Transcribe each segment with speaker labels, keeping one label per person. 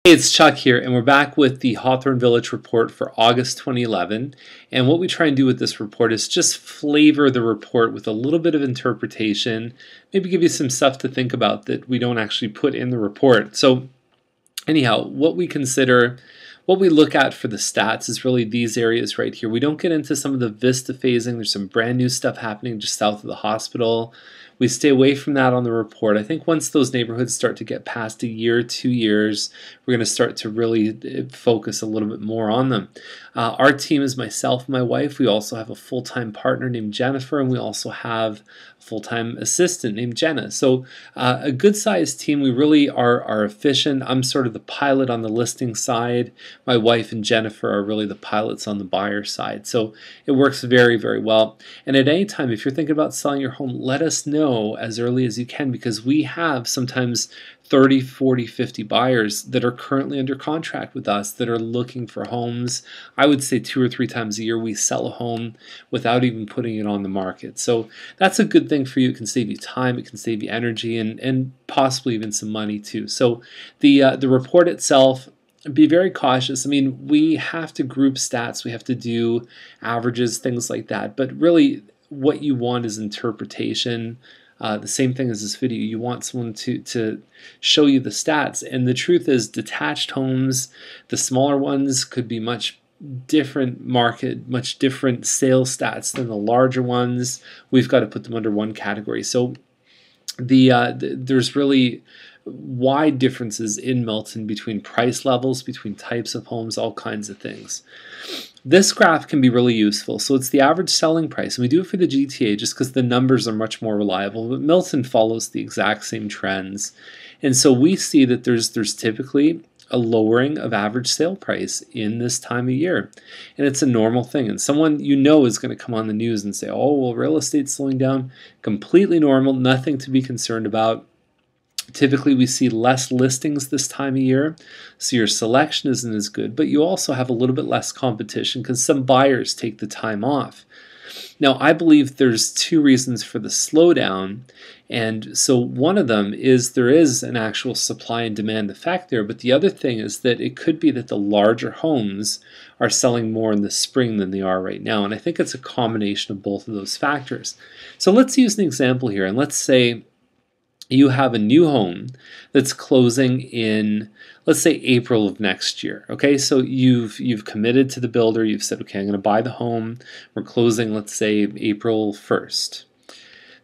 Speaker 1: Hey, it's Chuck here, and we're back with the Hawthorne Village report for August 2011. And what we try and do with this report is just flavor the report with a little bit of interpretation, maybe give you some stuff to think about that we don't actually put in the report. So anyhow, what we look at for the stats is really these areas right here. We don't get into some of the vista phasing. There's some brand new stuff happening just south of the hospital. We stay away from that on the report. I think once those neighborhoods start to get past a year, 2 years, we're going to start to really focus a little bit more on them. Our team is myself and my wife. We also have a full-time partner named Jennifer, and we also have a full-time assistant named Jenna. So a good-sized team. We really are efficient. I'm sort of the pilot on the listing side. My wife and Jennifer are really the pilots on the buyer side. So it works very, very well. And at any time, if you're thinking about selling your home, let us know as early as you can, because we have sometimes 30, 40, 50 buyers that are currently under contract with us that are looking for homes. I would say 2 or 3 times a year we sell a home without even putting it on the market. So that's a good thing for you. It can save you time, it can save you energy, and possibly even some money too. So the report itself, be very cautious. I mean, we have to group stats, we have to do averages, things like that, but really what you want is interpretation. The same thing as this video. You want someone to show you the stats. And the truth is, detached homes, the smaller ones, could be much different market, much different sales stats than the larger ones. We've got to put them under one category. So there's really wide differences in Milton between price levels, between types of homes, all kinds of things. This graph can be really useful. So it's the average selling price, and we do it for the GTA just because the numbers are much more reliable, but Milton follows the exact same trends. And so we see that there's typically a lowering of average sale price in this time of year. And it's a normal thing. And someone you know is going to come on the news and say, oh, well, real estate's slowing down. Completely normal, nothing to be concerned about. Typically, we see less listings this time of year, so your selection isn't as good, but you also have a little bit less competition because some buyers take the time off. Now, I believe there's 2 reasons for the slowdown, and so one of them is there is an actual supply and demand effect there, but the other thing is that it could be that the larger homes are selling more in the spring than they are right now, and I think it's a combination of both of those factors. So let's use an example here, and let's say you have a new home that's closing in, let's say, April of next year. Okay, so you've committed to the builder. You've said, okay, I'm going to buy the home. We're closing, let's say, April 1st.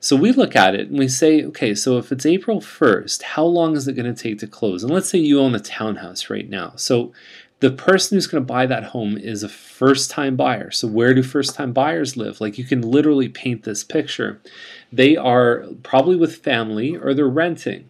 Speaker 1: So we look at it and we say, okay, so if it's April 1st, how long is it going to take to close? And let's say you own a townhouse right now. So the person who's going to buy that home is a first-time buyer. So where do first-time buyers live? Like, you can literally paint this picture. They are probably with family or they're renting.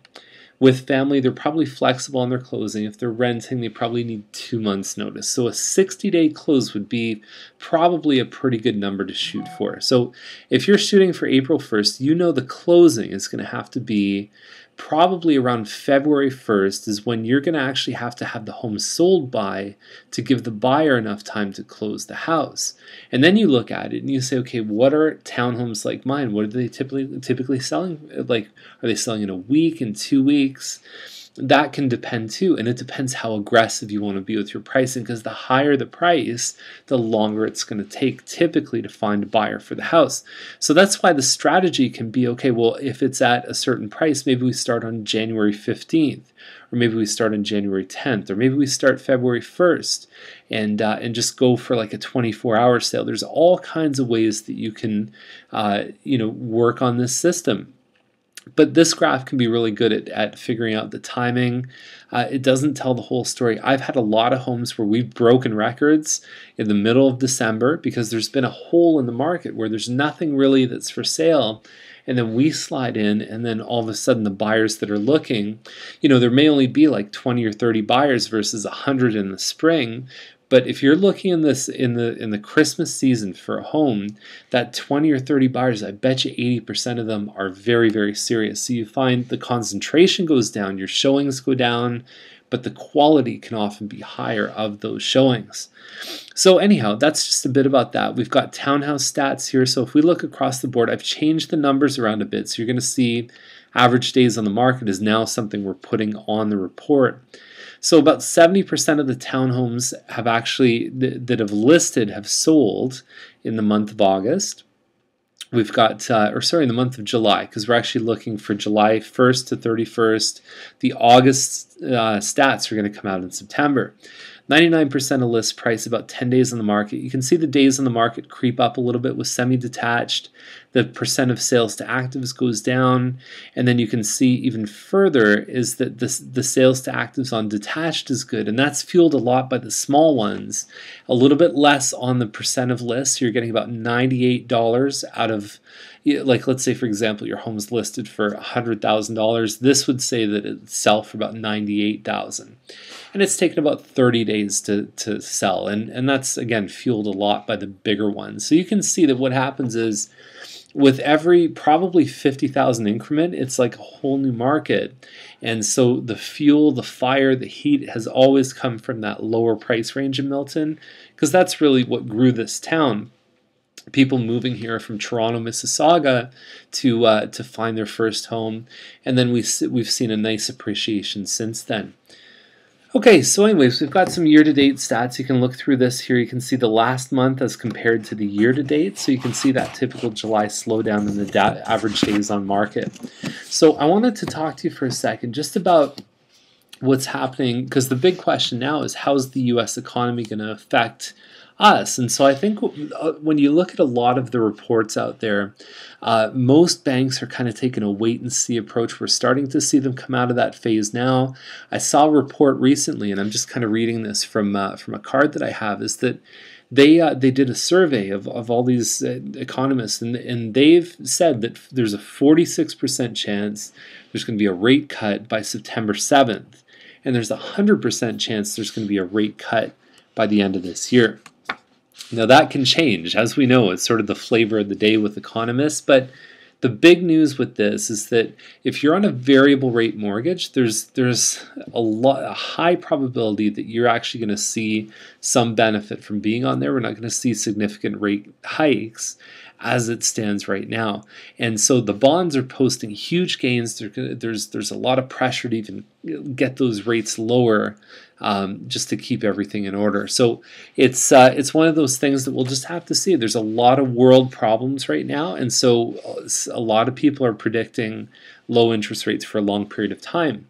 Speaker 1: With family, they're probably flexible on their closing. If they're renting, they probably need 2 months' notice. So a 60-day close would be probably a pretty good number to shoot for. So if you're shooting for April 1st, you know the closing is going to have to be probably around February 1st is when you're going to actually have to have the home sold by to give the buyer enough time to close the house. And then you look at it and you say, okay, what are townhomes like mine? What are they typically selling? Like, are they selling in a week, in 2 weeks? That can depend too, and it depends how aggressive you want to be with your pricing, because the higher the price, the longer it's going to take typically to find a buyer for the house. So that's why the strategy can be, okay, well, if it's at a certain price, maybe we start on January 15th, or maybe we start on January 10th, or maybe we start February 1st and just go for like a 24-hour sale. There's all kinds of ways that you can work on this system. But this graph can be really good at figuring out the timing. It doesn't tell the whole story. I've had a lot of homes where we've broken records in the middle of December because there's been a hole in the market where there's nothing really that's for sale. And then we slide in, and then all of a sudden the buyers that are looking, there may only be like 20 or 30 buyers versus 100 in the spring. But if you're looking in the Christmas season for a home, that 20 or 30 buyers, I bet you 80% of them are very, very serious. So you find the concentration goes down, your showings go down, but the quality can often be higher of those showings. So anyhow, that's just a bit about that. We've got townhouse stats here. So if we look across the board, I've changed the numbers around a bit. So you're going to see average days on the market is now something we're putting on the report. So about 70% of the townhomes have actually that have listed have sold in the month of August. We've got, in the month of July, because we're actually looking for July 1st to 31st. The August stats are going to come out in September. 99% of list price, about 10 days on the market. You can see the days on the market creep up a little bit with semi-detached. The percent of sales to actives goes down. And then you can see even further is that the sales to actives on detached is good. And that's fueled a lot by the small ones. A little bit less on the percent of lists. So you're getting about $98 out of, like, let's say, for example, your home's listed for $100,000. This would say that it'd sell for about $98,000. And it's taken about 30 days to sell. And that's, again, fueled a lot by the bigger ones. So you can see that what happens is with every probably 50,000 increment, it's like a whole new market. And so the fuel, the fire, the heat has always come from that lower price range in Milton, because that's really what grew this town. People moving here from Toronto, Mississauga to find their first home. And then we've seen a nice appreciation since then. Okay, so anyways, we've got some year-to-date stats. You can look through this here. You can see the last month as compared to the year-to-date. So you can see that typical July slowdown in the average days on market. So I wanted to talk to you for a second just about what's happening, because the big question now is, how's the U.S. economy going to affect us? And so I think when you look at a lot of the reports out there, most banks are kind of taking a wait-and-see approach. We're starting to see them come out of that phase now. I saw a report recently, and I'm just kind of reading this from a card that I have, is that they did a survey of all these economists, and they've said that there's a 46% chance there's going to be a rate cut by September 7th, and there's a 100% chance there's going to be a rate cut by the end of this year. Now that can change, as we know. It's sort of the flavor of the day with economists, but the big news with this is that if you're on a variable rate mortgage, there's a high probability that you're actually going to see some benefit from being on there. We're not going to see significant rate hikes as it stands right now. And so the bonds are posting huge gains. There's a lot of pressure to even get those rates lower, just to keep everything in order. So it's one of those things that we'll just have to see. There's a lot of world problems right now, and so a lot of people are predicting low interest rates for a long period of time.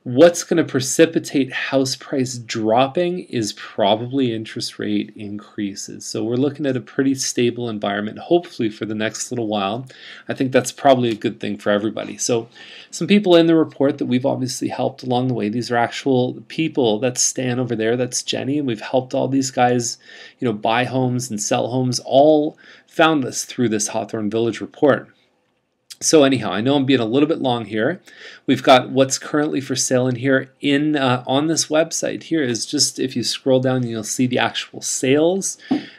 Speaker 1: What's going to precipitate house price dropping is probably interest rate increases. So we're looking at a pretty stable environment, hopefully for the next little while. I think that's probably a good thing for everybody. So some people in the report that we've obviously helped along the way, these are actual people. That's Stan over there, that's Jenny, and we've helped all these guys, buy homes and sell homes, all found us through this Hawthorne Village report. So anyhow, I know I'm being a little bit long here. We've got what's currently for sale in here on this website. Here is just, if you scroll down, you'll see the actual sales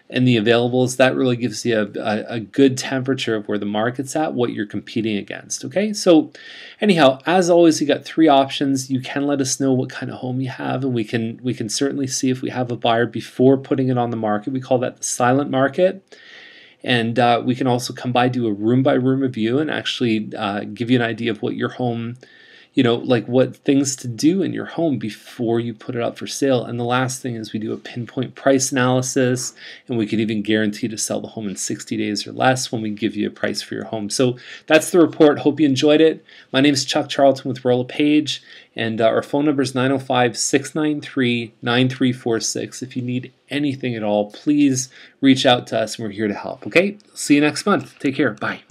Speaker 1: and the availables. That really gives you a good temperature of where the market's at, what you're competing against. Okay, so anyhow, as always, you got three options. You can let us know what kind of home you have, and we can certainly see if we have a buyer before putting it on the market. We call that the silent market. And we can also come by, do a room-by-room review, and actually give you an idea of what your home, like what things to do in your home before you put it up for sale. And the last thing is we do a pinpoint price analysis, and we could even guarantee to sell the home in 60 days or less when we give you a price for your home. So that's the report. Hope you enjoyed it. My name is Chuck Charlton with Royal LePage, and our phone number is 905-693-9346. If you need anything at all, please reach out to us, and we're here to help. Okay? See you next month. Take care. Bye.